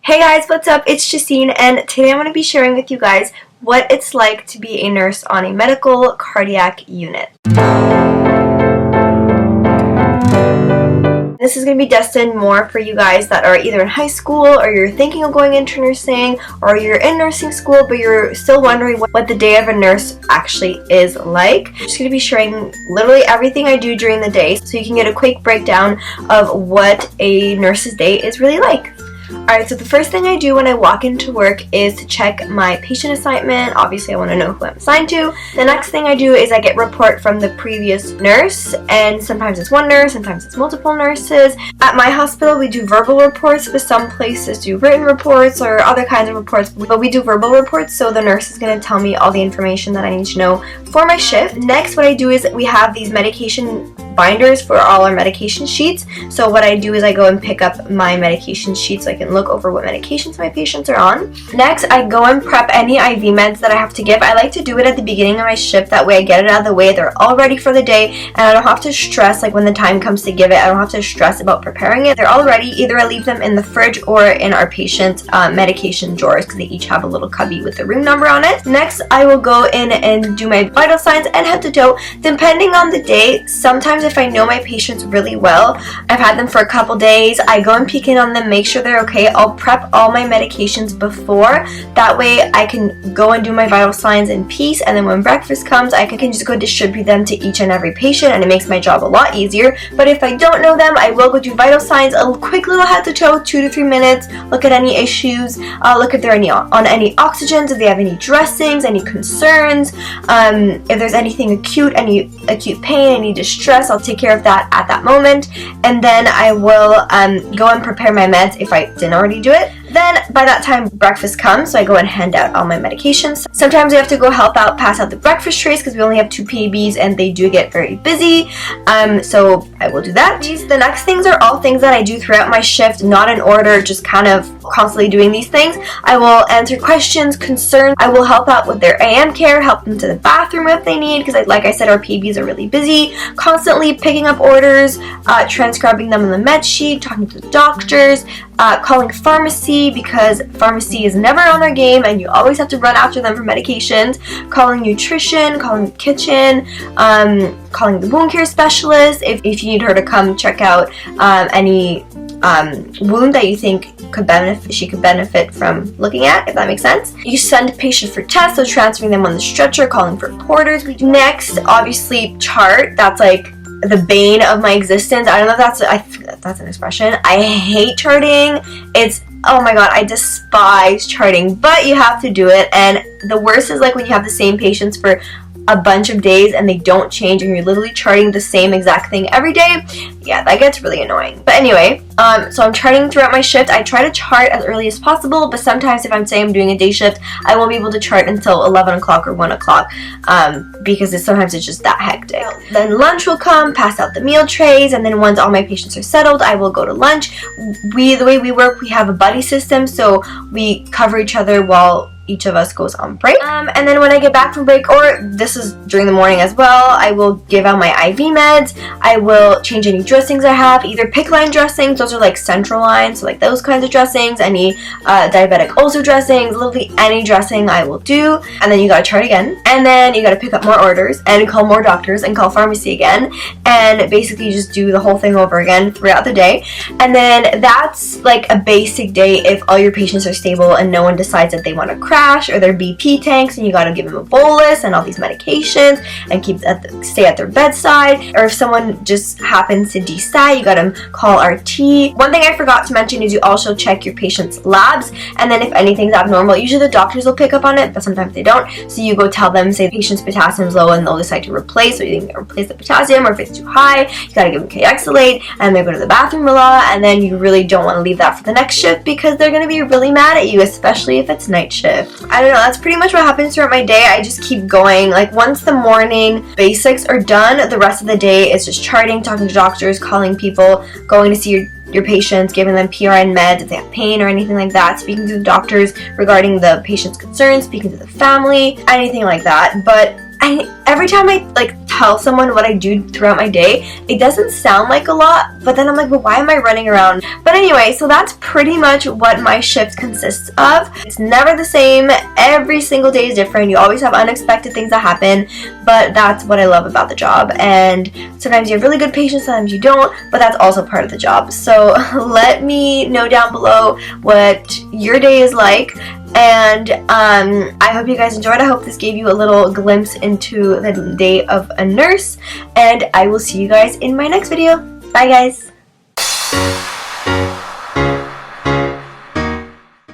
Hey guys, what's up? It's Justine, and today I'm going to be sharing with you guys what it's like to be a nurse on a medical cardiac unit. This is going to be destined more for you guys that are either in high school or you're thinking of going into nursing, or you're in nursing school but you're still wondering what the day of a nurse actually is like. I'm just going to be sharing literally everything I do during the day so you can get a quick breakdown of what a nurse's day is really like. Alright, so the first thing I do when I walk into work is to check my patient assignment. Obviously, I want to know who I'm assigned to. The next thing I do is I get report from the previous nurse, and sometimes it's one nurse, sometimes it's multiple nurses. At my hospital, we do verbal reports, but some places do written reports or other kinds of reports, but we do verbal reports, so the nurse is going to tell me all the information that I need to know for my shift. Next, what I do is we have these medication binders for all our medication sheets. So what I do is I go and pick up my medication sheets so I can look over what medications my patients are on. Next, I go and prep any IV meds that I have to give. I like to do it at the beginning of my shift. That way I get it out of the way. They're all ready for the day and I don't have to stress, like when the time comes to give it, I don't have to stress about preparing it. They're all ready. Either I leave them in the fridge or in our patient medication drawers because they each have a little cubby with the room number on it. Next, I will go in and do my vital signs and head to toe. Depending on the day, sometimes if I know my patients really well, I've had them for a couple days, I go and peek in on them, make sure they're okay. I'll prep all my medications before. That way I can go and do my vital signs in peace, and then when breakfast comes, I can just go distribute them to each and every patient, and it makes my job a lot easier. But if I don't know them, I will go do vital signs, a quick little head to toe, 2 to 3 minutes, look at any issues, look if they're on any oxygens, if they have any dressings, any concerns, if there's anything acute, any acute pain, any distress, I'll take care of that at that moment, and then I will go and prepare my meds if I didn't already do it. Then by that time breakfast comes, so I go and hand out all my medications. Sometimes we have to go help out, pass out the breakfast trays because we only have 2 PABs and they do get very busy, so I will do that. The next things are all things that I do throughout my shift, not in order, just kind of constantly doing these things. I will answer questions, concerns, I will help out with their AM care, help them to the bathroom if they need, because like I said, our PABs are really busy, constantly picking up orders, transcribing them on the med sheet, talking to the doctors, calling pharmacy because pharmacy is never on their game and you always have to run after them for medications, calling nutrition, calling the kitchen, calling the wound care specialist if you need her to come check out any wound that you think she could benefit from looking at, if that makes sense. You send a patient for tests, so transferring them on the stretcher, calling for porters. Next, obviously, chart. That's like the bane of my existence. I don't know if that's an expression. I hate charting. Oh my god, I despise charting, but you have to do it, and the worst is like when you have the same patients for a bunch of days and they don't change and you're literally charting the same exact thing every day. Yeah, that gets really annoying. But anyway, so I'm charting throughout my shift. I try to chart as early as possible, but sometimes if I'm saying I'm doing a day shift, I won't be able to chart until 11 o'clock or 1 o'clock because sometimes it's just that hectic. Then lunch will come, pass out the meal trays, and then once all my patients are settled, I will go to lunch. The way we work, we have a buddy system, so we cover each other while each of us goes on break. And then when I get back from break, or this is during the morning as well, I will give out my IV meds. I will change any dressings I have, either PICC line dressings, those are like central lines, so like those kinds of dressings, any diabetic ulcer dressings, literally any dressing I will do. And then you gotta chart again, and then you gotta pick up more orders and call more doctors and call pharmacy again, and basically just do the whole thing over again throughout the day. And then that's like a basic day if all your patients are stable and no one decides that they want to crash or their BP tanks and you got to give them a bolus and all these medications and stay at their bedside. Or if someone just happens to desat, you got to call RT. One thing I forgot to mention is you also check your patient's labs, and then if anything's abnormal, usually the doctors will pick up on it, but sometimes they don't, so you go tell them, say the patient's potassium is low, and they'll decide to replace, so you can replace the potassium, or if it's too high, you got to give them K-Exolate, and they go to the bathroom a lot, and then you really don't want to leave that for the next shift because they're going to be really mad at you, especially if it's night shift. I don't know, that's pretty much what happens throughout my day. I just keep going. Like once the morning basics are done, the rest of the day is just charting, talking to doctors, calling people, going to see your patients, giving them PRN meds if they have pain or anything like that, speaking to the doctors regarding the patient's concerns, speaking to the family, anything like that. But every time I tell someone what I do throughout my day, it doesn't sound like a lot, but then I'm like, well, why am I running around? But anyway, so that's pretty much what my shift consists of. It's never the same. Every single day is different. You always have unexpected things that happen, but that's what I love about the job. And sometimes you have really good patients, sometimes you don't, but that's also part of the job. So let me know down below what your day is like. And I hope you guys enjoyed. I hope this gave you a little glimpse into the day of a nurse, and I will see you guys in my next video. Bye guys.